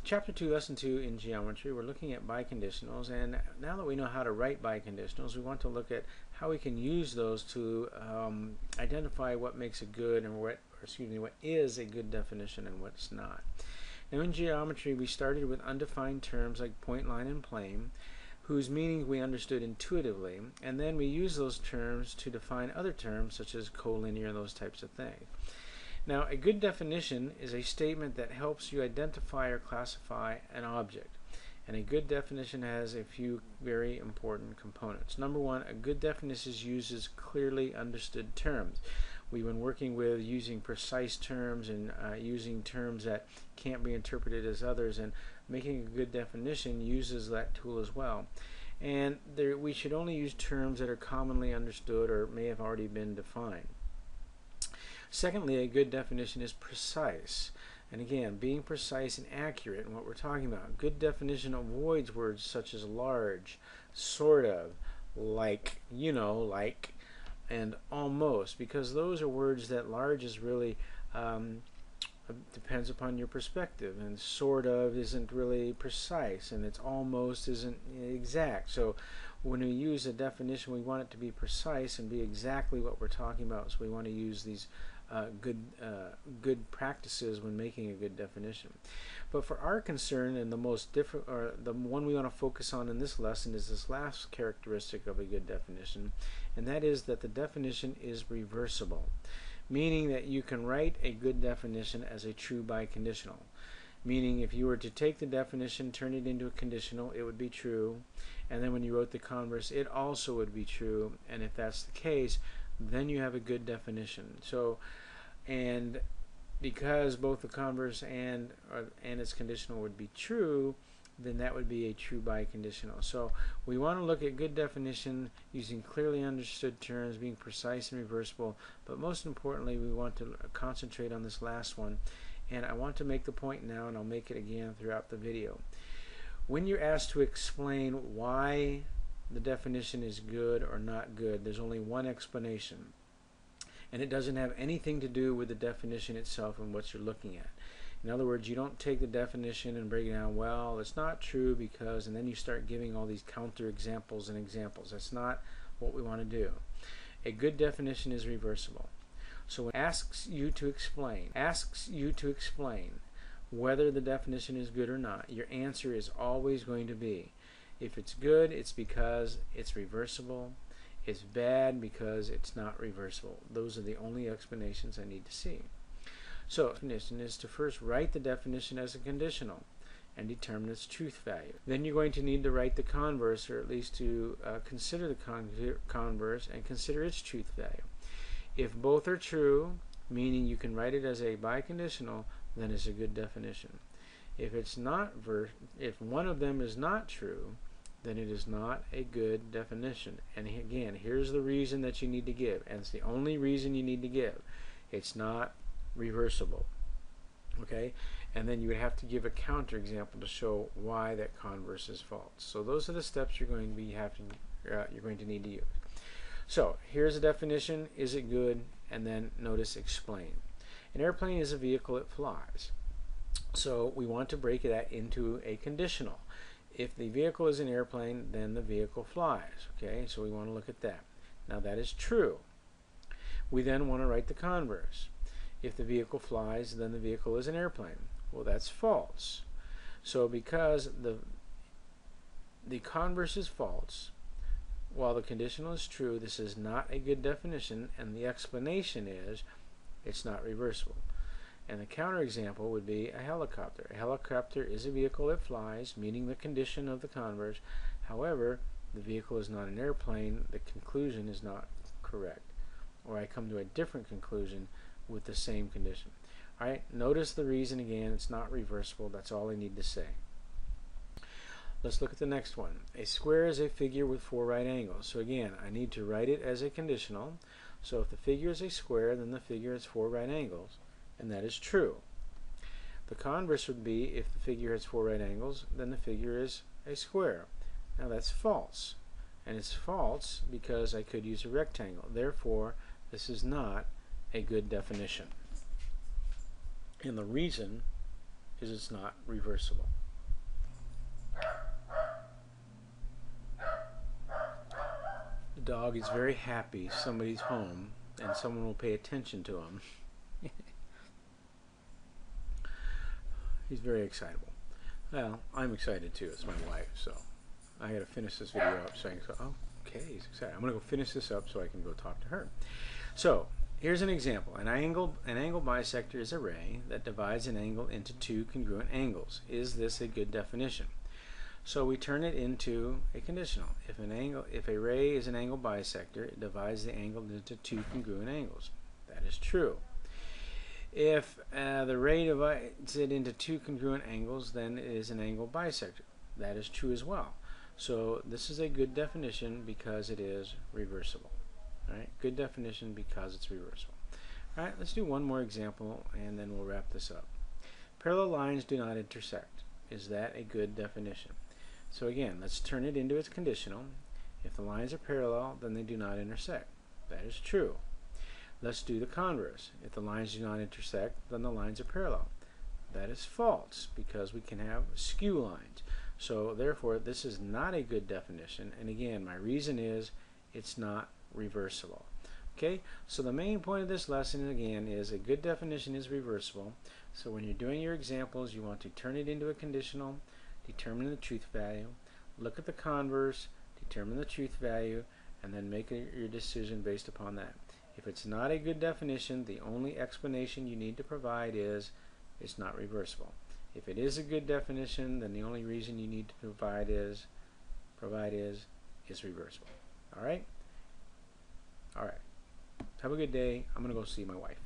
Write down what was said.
Chapter 2, Lesson 2 in Geometry, we're looking at biconditionals, and now that we know how to write biconditionals, we want to look at how we can use those to identify what makes a good and what is a good definition and what's not. Now in geometry, we started with undefined terms like point, line, and plane, whose meaning we understood intuitively, and then we use those terms to define other terms such as collinear and those types of things. Now, a good definition is a statement that helps you identify or classify an object. And a good definition has a few very important components. Number one, a good definition uses clearly understood terms. We've been working with using precise terms and using terms that can't be interpreted as others, and making a good definition uses that tool as well. And we should only use terms that are commonly understood or may have already been defined. Secondly, a good definition is precise. And again, being precise and accurate in what we're talking about. Good definition avoids words such as large, sort of, like, you know, like, and almost, because those are words that large is really depends upon your perspective, and sort of isn't really precise, and it's almost isn't exact. So when we use a definition, we want it to be precise and be exactly what we're talking about. So we want to use these good practices when making a good definition. But for our concern, and the most different, or the one we want to focus on in this lesson, is this last characteristic of a good definition, and that is that the definition is reversible, meaning that you can write a good definition as a true biconditional. Meaning, if you were to take the definition, turn it into a conditional, it would be true, and then when you wrote the converse, it also would be true. And if that's the case, then you have a good definition. So, and because both the converse and its conditional would be true, then that would be a true biconditional. So we want to look at good definition using clearly understood terms, being precise and reversible, but most importantly, we want to concentrate on this last one. And I want to make the point now, and I'll make it again throughout the video. When you're asked to explain why the definition is good or not good, there's only one explanation, and it doesn't have anything to do with the definition itself and what you're looking at. In other words, you don't take the definition and break it down, well, it's not true because, and then you start giving all these counter examples and examples. That's not what we want to do. A good definition is reversible. So when it asks you to explain whether the definition is good or not, your answer is always going to be, if it's good, it's because it's reversible. It's bad because it's not reversible. Those are the only explanations I need to see. So, the definition is to first write the definition as a conditional and determine its truth value. Then you're going to need to write the converse, or at least to consider the converse and consider its truth value. If both are true, meaning you can write it as a biconditional, then it's a good definition. If it's not, if one of them is not true, then it is not a good definition. And again, here's the reason that you need to give, and it's the only reason you need to give. It's not reversible. Okay? And then you would have to give a counterexample to show why that converse is false. So those are the steps you're going to need to use. So here's a definition. Is it good? And then notice explain. An airplane is a vehicle that flies. So we want to break that into a conditional. If the vehicle is an airplane, then the vehicle flies. Okay, so we want to look at that. Now that is true. We then want to write the converse. If the vehicle flies, then the vehicle is an airplane. Well, that's false. So because the converse is false, while the conditional is true, this is not a good definition, and the explanation is it's not reversible. And the counterexample would be a helicopter. A helicopter is a vehicle that flies, meaning the condition of the converse. However, the vehicle is not an airplane. The conclusion is not correct. Or I come to a different conclusion with the same condition. Alright, notice the reason again. It's not reversible. That's all I need to say. Let's look at the next one. A square is a figure with 4 right angles. So again, I need to write it as a conditional. So if the figure is a square, then the figure has 4 right angles. And that is true. The converse would be, if the figure has 4 right angles, then the figure is a square. Now that's false. And it's false because I could use a rectangle. Therefore, this is not a good definition. And the reason is it's not reversible. The dog is very happy somebody's home and someone will pay attention to him. He's very excitable. Well, I'm excited too. It's my wife, so I got to finish this video up so I can go, oh, okay, he's excited. I'm going to go finish this up so I can go talk to her. So here's an example. An angle bisector is a ray that divides an angle into two congruent angles. Is this a good definition? So we turn it into a conditional. If a ray is an angle bisector, it divides the angle into two congruent angles. That is true. If the ray divides it into two congruent angles, then it is an angle bisector. That is true as well. So this is a good definition because it is reversible. All right, good definition because it's reversible. All right, let's do one more example and then we'll wrap this up. Parallel lines do not intersect. Is that a good definition? So again, let's turn it into its conditional. If the lines are parallel, then they do not intersect. That is true. Let's do the converse. If the lines do not intersect, then the lines are parallel. That is false because we can have skew lines. So therefore, this is not a good definition. And again, my reason is it's not reversible. Okay, so the main point of this lesson again is a good definition is reversible. So when you're doing your examples, you want to turn it into a conditional, determine the truth value, look at the converse, determine the truth value, and then make your decision based upon that. If it's not a good definition, the only explanation you need to provide is it's not reversible. If it is a good definition, then the only reason you need to provide is it's reversible. All right? All right. Have a good day. I'm going to go see my wife.